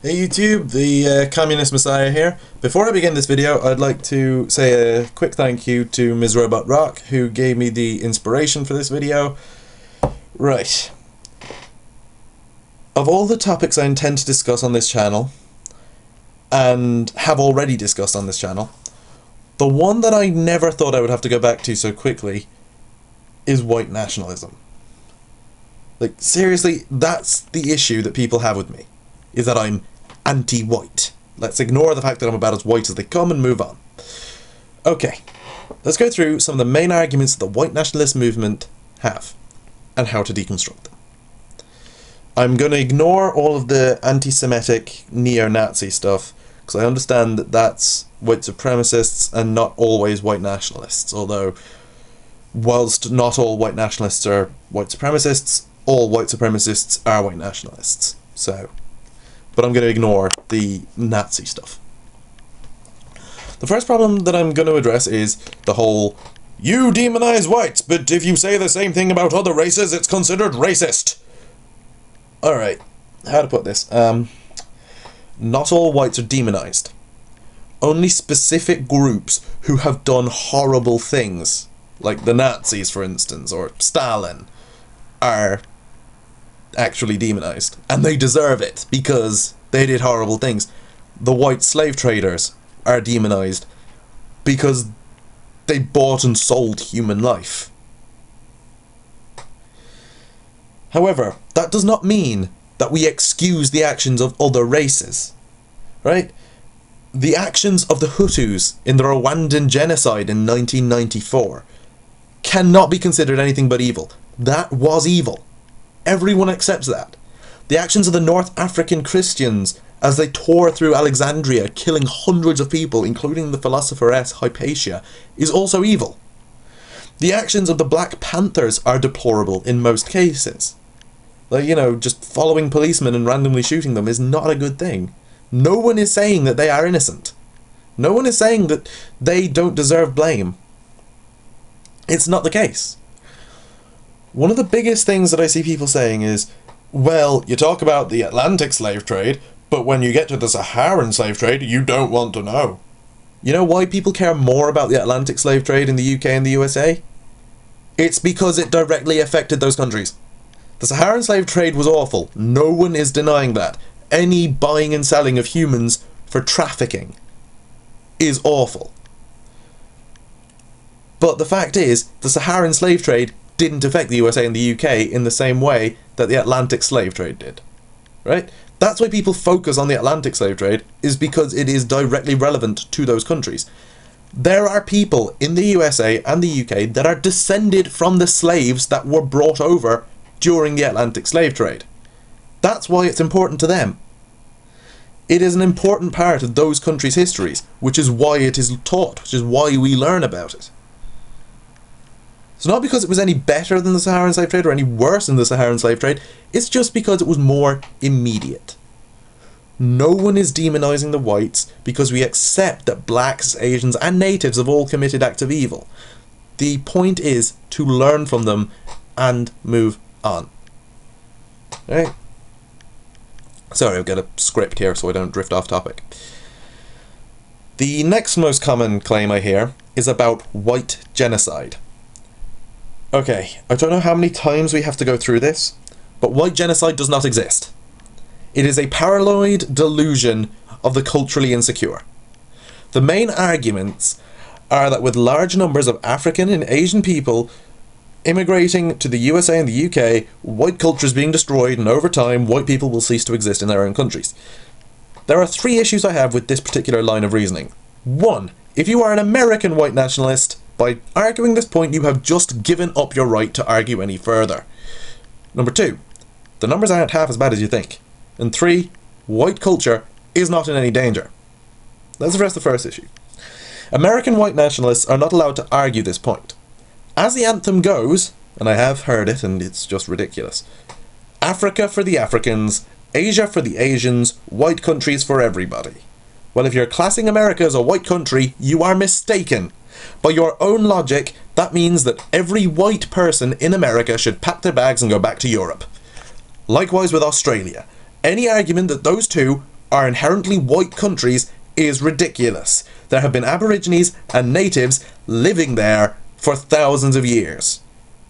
Hey YouTube, the Communist Messiah here. Before I begin this video, I'd like to say a quick thank you to Ms. Robot Rock, who gave me the inspiration for this video. Right. Of all the topics I intend to discuss on this channel, and have already discussed on this channel, the one that I never thought I would have to go back to so quickly is white nationalism. Like, seriously, that's the issue that people have with me, is that I'm anti-white. Let's ignore the fact that I'm about as white as they come and move on. Okay, let's go through some of the main arguments that the white nationalist movement have, and how to deconstruct them. I'm going to ignore all of the anti-Semitic, neo-Nazi stuff, because I understand that that's white supremacists and not always white nationalists, although, whilst not all white nationalists are white supremacists, all white supremacists are white nationalists, so... But I'm going to ignore the Nazi stuff. The first problem that I'm going to address is the whole, you demonize whites, but if you say the same thing about other races, it's considered racist. Alright, how to put this? Not all whites are demonized. Only specific groups who have done horrible things, like the Nazis, for instance, or Stalin, are actually demonized, and they deserve it because they did horrible things. The white slave traders are demonized because they bought and sold human life. However, that does not mean that we excuse the actions of other races, right? The actions of the Hutus in the Rwandan genocide in 1994 cannot be considered anything but evil. That was evil. Everyone accepts that. The actions of the North African Christians as they tore through Alexandria, killing hundreds of people, including the philosopheress Hypatia, is also evil. The actions of the Black Panthers are deplorable in most cases. Like, you know, just following policemen and randomly shooting them is not a good thing. No one is saying that they are innocent. No one is saying that they don't deserve blame. It's not the case. One of the biggest things that I see people saying is, well, you talk about the Atlantic slave trade, but when you get to the Saharan slave trade, you don't want to know. You know why people care more about the Atlantic slave trade in the UK and the USA? It's because it directly affected those countries. The Saharan slave trade was awful. No one is denying that. Any buying and selling of humans for trafficking is awful. But the fact is, the Saharan slave trade didn't affect the USA and the UK in the same way that the Atlantic slave trade did, right? That's why people focus on the Atlantic slave trade, is because it is directly relevant to those countries. There are people in the USA and the UK that are descended from the slaves that were brought over during the Atlantic slave trade. That's why it's important to them. It is an important part of those countries' histories, which is why it is taught, which is why we learn about it. So not because it was any better than the Saharan slave trade or any worse than the Saharan slave trade, it's just because it was more immediate. No one is demonizing the whites because we accept that blacks, Asians and natives have all committed acts of evil. The point is to learn from them and move on. Right? Sorry, I've got a script here so I don't drift off topic. The next most common claim I hear is about white genocide. Okay, I don't know how many times we have to go through this, but white genocide does not exist. It is a paranoid delusion of the culturally insecure. The main arguments are that with large numbers of African and Asian people immigrating to the USA and the UK, white culture is being destroyed, and over time, white people will cease to exist in their own countries. There are three issues I have with this particular line of reasoning. One, if you are an American white nationalist, by arguing this point, you have just given up your right to argue any further. Number two, the numbers aren't half as bad as you think. And three, white culture is not in any danger. Let's address the first issue. American white nationalists are not allowed to argue this point. As the anthem goes, and I have heard it and it's just ridiculous, Africa for the Africans, Asia for the Asians, white countries for everybody. Well, if you're classing America as a white country, you are mistaken. By your own logic, that means that every white person in America should pack their bags and go back to Europe. Likewise with Australia. Any argument that those two are inherently white countries is ridiculous. There have been Aborigines and natives living there for thousands of years.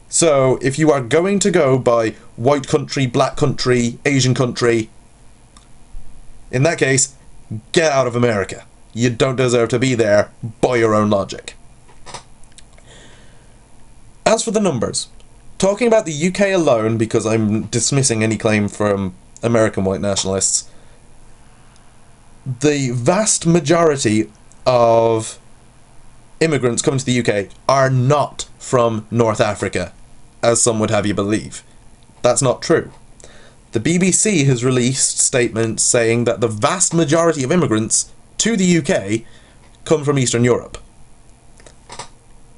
So if you are going to go by white country, black country, Asian country, in that case, get out of America. You don't deserve to be there by your own logic. As for the numbers, talking about the UK alone, because I'm dismissing any claim from American white nationalists, the vast majority of immigrants coming to the UK are not from North Africa, as some would have you believe. That's not true. The BBC has released statements saying that the vast majority of immigrants to the UK come from Eastern Europe.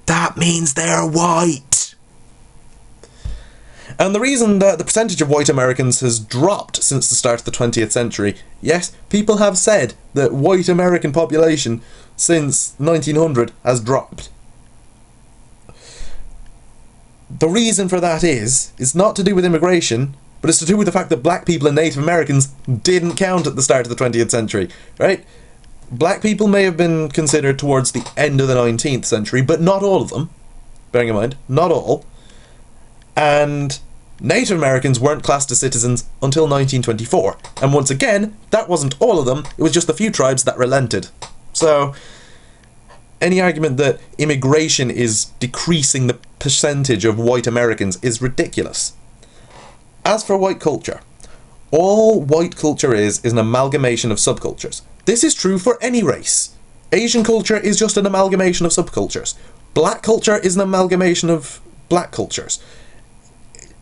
That means they're white. And the reason that the percentage of white Americans has dropped since the start of the 20th century, yes, people have said that white American population since 1900 has dropped. The reason for that is not to do with immigration, but it's to do with the fact that black people and Native Americans didn't count at the start of the 20th century, right? Black people may have been considered towards the end of the 19th century, but not all of them. Bearing in mind, not all. And Native Americans weren't classed as citizens until 1924. And once again, that wasn't all of them, it was just a few tribes that relented. So, any argument that immigration is decreasing the percentage of white Americans is ridiculous. As for white culture, all white culture is an amalgamation of subcultures. This is true for any race. Asian culture is just an amalgamation of subcultures. Black culture is an amalgamation of black cultures.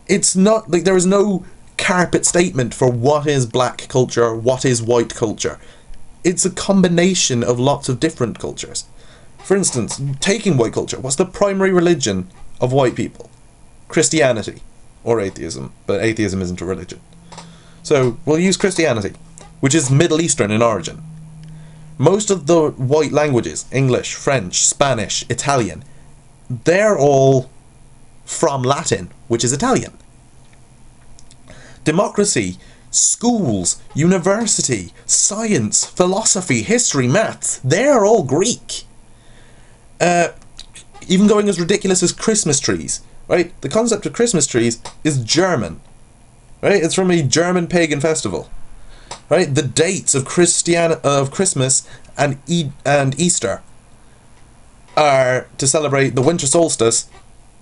It's not like there is no carpet statement for what is black culture, what is white culture. It's a combination of lots of different cultures. For instance, taking white culture, what's the primary religion of white people? Christianity. Or atheism, but atheism isn't a religion. So we'll use Christianity, which is Middle Eastern in origin. Most of the white languages, English, French, Spanish, Italian, they're all from Latin, which is Italian. Democracy, schools, university, science, philosophy, history, maths, they're all Greek. Even going as ridiculous as Christmas trees. Right? The concept of Christmas trees is German. Right? It's from a German pagan festival. Right? The dates of Christmas and Easter are to celebrate the winter solstice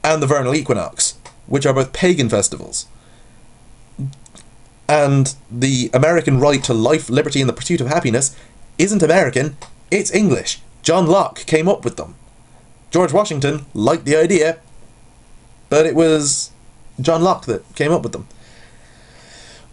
and the vernal equinox, which are both pagan festivals. And the American right to life, liberty, and the pursuit of happiness isn't American, it's English. John Locke came up with them. George Washington liked the idea, but it was John Locke that came up with them.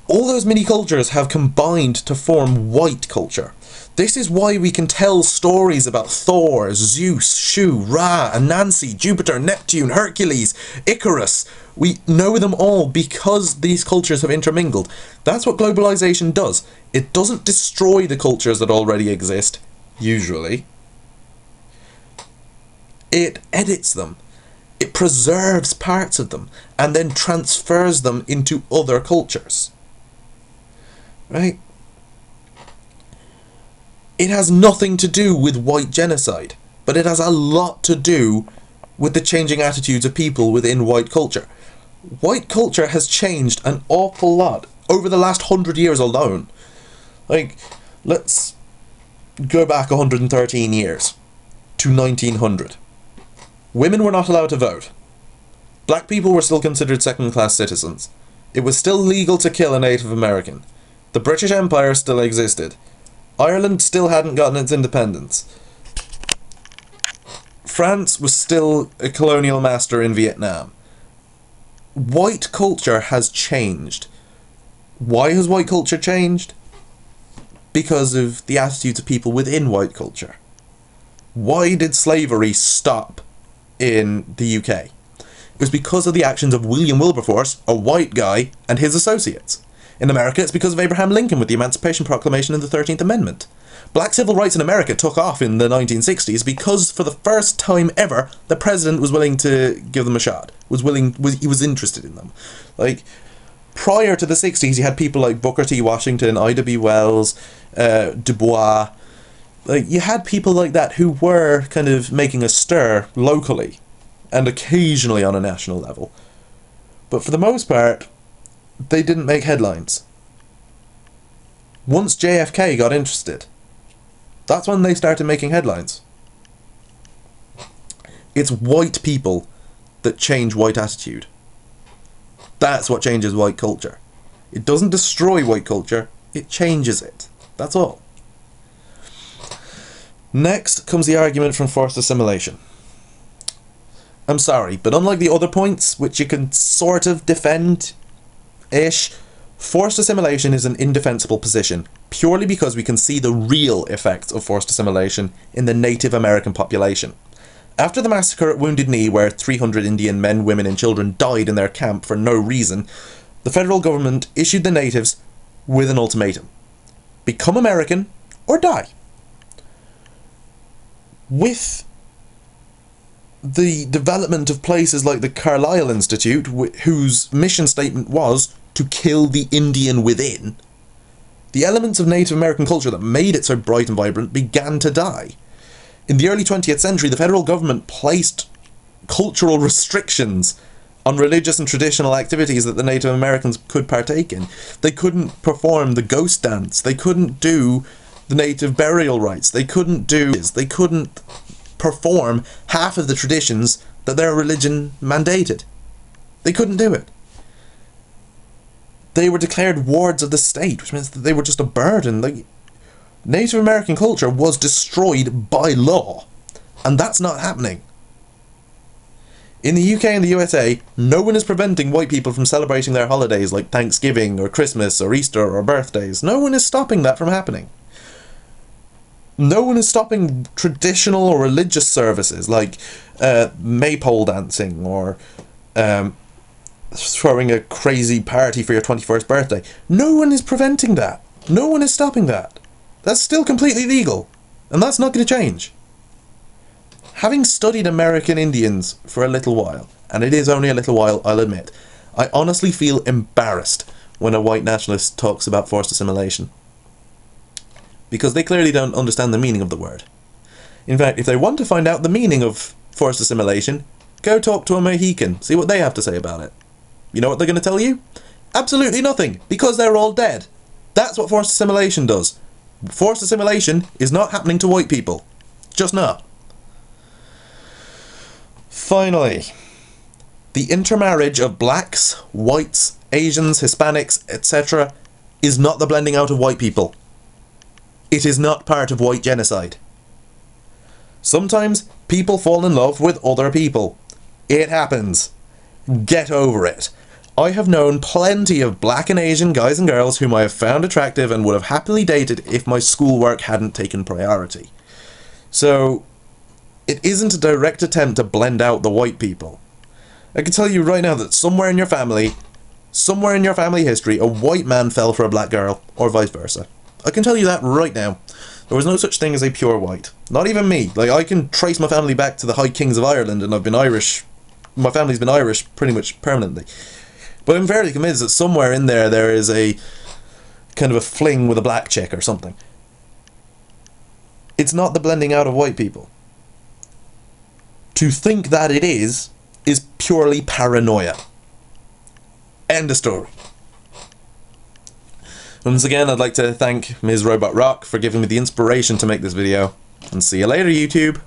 All those mini cultures have combined to form white culture. This is why we can tell stories about Thor, Zeus, Shu, Ra, Anansi, Jupiter, Neptune, Hercules, Icarus. We know them all because these cultures have intermingled. That's what globalization does. It doesn't destroy the cultures that already exist, usually. It edits them. It preserves parts of them and then transfers them into other cultures. Right? It has nothing to do with white genocide, but it has a lot to do with the changing attitudes of people within white culture. White culture has changed an awful lot over the last 100 years alone. Like, let's go back 113 years to 1900. Women were not allowed to vote. Black people were still considered second-class citizens. It was still legal to kill a Native American. The British Empire still existed. Ireland still hadn't gotten its independence. France was still a colonial master in Vietnam. White culture has changed. Why has white culture changed? Because of the attitudes of people within white culture. Why did slavery stop in the UK? It was because of the actions of William Wilberforce, a white guy, and his associates. In America, it's because of Abraham Lincoln with the Emancipation Proclamation and the 13th Amendment. Black civil rights in America took off in the 1960s because, for the first time ever, the president was willing to give them a shot. He was interested in them. Like, prior to the 60s, you had people like Booker T. Washington, I.W. Wells, Du Bois. Like, you had people like that who were kind of making a stir locally and occasionally on a national level. But for the most part, they didn't make headlines. Once JFK got interested, that's when they started making headlines. It's white people that change white attitude. That's what changes white culture. It doesn't destroy white culture, it changes it. That's all. Next comes the argument from forced assimilation. I'm sorry, but unlike the other points, which you can sort of defend-ish, forced assimilation is an indefensible position, purely because we can see the real effects of forced assimilation in the Native American population. After the massacre at Wounded Knee, where 300 Indian men, women and children died in their camp for no reason, the federal government issued the natives with an ultimatum. Become American or die. With the development of places like the Carlisle Institute, whose mission statement was to kill the Indian within, the elements of Native American culture that made it so bright and vibrant began to die. In the early 20th century, the federal government placed cultural restrictions on religious and traditional activities that the Native Americans could partake in. They couldn't perform the ghost dance. They couldn't do the native burial rites. They couldn't perform half of the traditions that their religion mandated. They couldn't do it. They were declared wards of the state, which means that they were just a burden. Like, Native American culture was destroyed by law, and that's not happening. In the UK and the USA, no one is preventing white people from celebrating their holidays like Thanksgiving or Christmas or Easter or birthdays. No one is stopping that from happening. No one is stopping traditional or religious services like maypole dancing or throwing a crazy party for your 21st birthday. No one is preventing that. No one is stopping that. That's still completely legal, and that's not going to change. Having studied American Indians for a little while, and it is only a little while, I'll admit, I honestly feel embarrassed when a white nationalist talks about forced assimilation. Because they clearly don't understand the meaning of the word. In fact, if they want to find out the meaning of forced assimilation, go talk to a Mohican, see what they have to say about it. You know what they're going to tell you? Absolutely nothing, because they're all dead. That's what forced assimilation does. Forced assimilation is not happening to white people. Just not. Finally, the intermarriage of blacks, whites, Asians, Hispanics, etc. is not the blending out of white people. It is not part of white genocide. Sometimes people fall in love with other people. It happens. Get over it. I have known plenty of black and Asian guys and girls whom I have found attractive and would have happily dated if my schoolwork hadn't taken priority. So, it isn't a direct attempt to blend out the white people. I can tell you right now that somewhere in your family history, a white man fell for a black girl, or vice versa. I can tell you that right now. There was no such thing as a pure white. Not even me. Like, I can trace my family back to the High Kings of Ireland, and I've been Irish. My family's been Irish pretty much permanently. But I'm fairly convinced that somewhere in there is a kind of a fling with a black chick or something. It's not the blending out of white people. To think that it is purely paranoia. End of story. Once again, I'd like to thank Ms. Robot Rock for giving me the inspiration to make this video. And see you later, YouTube.